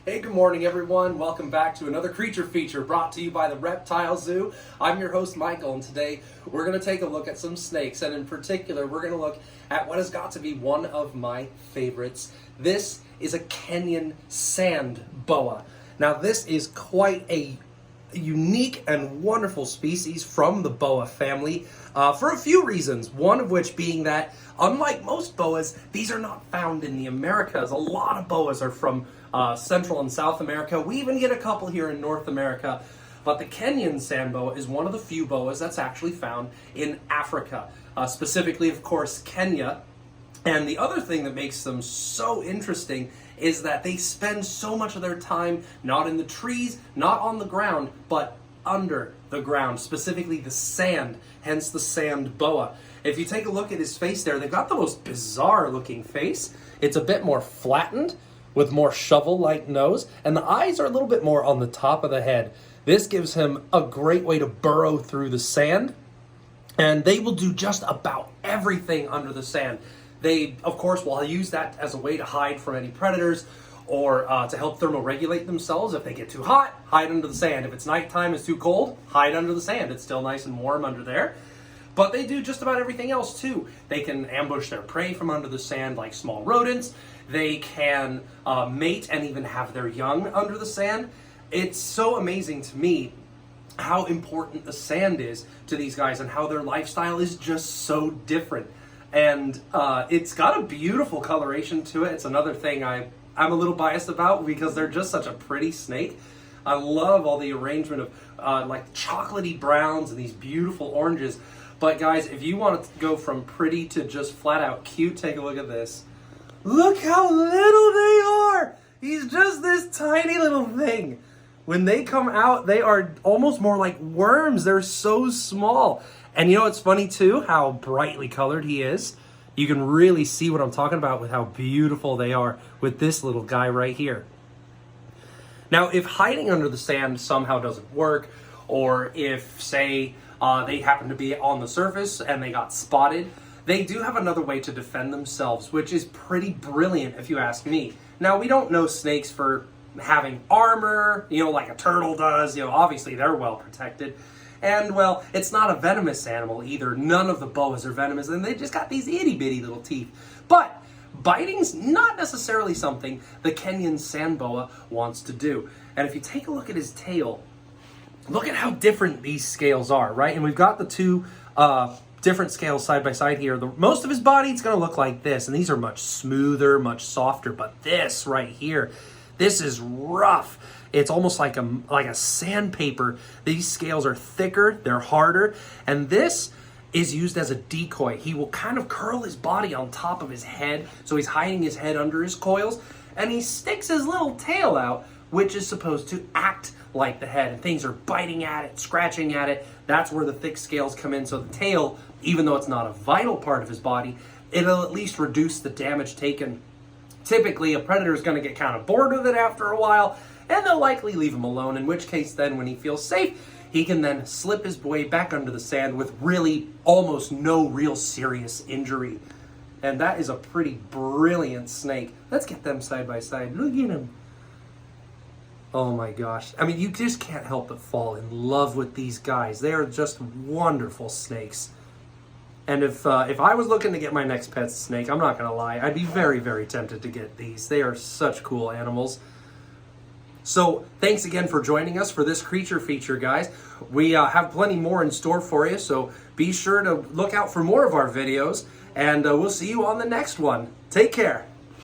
Hey, good morning everyone. Welcome back to another creature feature brought to you by the Reptile Zoo. I'm your host Michael, and today we're going to take a look at some snakes, and in particular we're going to look at what has got to be one of my favorites. This is a Kenyan Sand Boa. Now this is quite a unique and wonderful species from the boa family for a few reasons. One of which being that, unlike most boas, these are not found in the Americas. A lot of boas are from Central and South America. We even get a couple here in North America. But the Kenyan Sand Boa is one of the few boas that's actually found in Africa. Specifically, of course, Kenya. And the other thing that makes them so interesting is that they spend so much of their time not in the trees, not on the ground, but under the ground, specifically the sand, hence the sand boa. If you take a look at his face there, they've got the most bizarre looking face. It's a bit more flattened with more shovel-like nose, and the eyes are a little bit more on the top of the head. This gives him a great way to burrow through the sand, and they will do just about everything under the sand. They, of course, will use that as a way to hide from any predators or to help thermoregulate themselves. If they get too hot, hide under the sand. If it's nighttime, it's too cold, hide under the sand. It's still nice and warm under there. But they do just about everything else too. They can ambush their prey from under the sand like small rodents. They can mate and even have their young under the sand. It's so amazing to me how important the sand is to these guys and how their lifestyle is just so different. And it's got a beautiful coloration to it. It's another thing I'm a little biased about because they're just such a pretty snake. I love all the arrangement of like chocolatey browns and these beautiful oranges. But guys, if you want to go from pretty to just flat out cute, take a look at this. Look how little they are! He's just this tiny little thing. When they come out, they are almost more like worms. They're so small. And you know what's funny too? How brightly colored he is. You can really see what I'm talking about with how beautiful they are with this little guy right here. Now, if hiding under the sand somehow doesn't work, or if, say, they happen to be on the surface and they got spotted, they do have another way to defend themselves, which is pretty brilliant if you ask me. Now, we don't know snakes for having armor, like a turtle does. Obviously they're well protected. And, well, it's not a venomous animal either. None of the boas are venomous, and they just got these itty-bitty little teeth. But biting's not necessarily something the Kenyan Sand Boa wants to do. And if you take a look at his tail, look at how different these scales are, right? And we've got the two different scales side by side here. Most of his body is going to look like this, and these are much smoother, much softer. But this right here, this is rough. It's almost like a sandpaper. These scales are thicker, they're harder, and this is used as a decoy. He will kind of curl his body on top of his head, so he's hiding his head under his coils, and he sticks his little tail out, which is supposed to act like the head, and things are biting at it, scratching at it. That's where the thick scales come in. So the tail, even though it's not a vital part of his body, it'll at least reduce the damage taken. Typically, a predator is going to get kind of bored with it after a while, and they'll likely leave him alone, in which case then when he feels safe, he can then slip his way back under the sand with really almost no real serious injury. And that is a pretty brilliant snake. Let's get them side by side. Look at him. Oh my gosh. I mean, you just can't help but fall in love with these guys. They are just wonderful snakes. And if I was looking to get my next pet snake, I'm not going to lie, I'd be very, very tempted to get these. They are such cool animals. So thanks again for joining us for this creature feature, guys. We have plenty more in store for you, so be sure to look out for more of our videos, and we'll see you on the next one. Take care.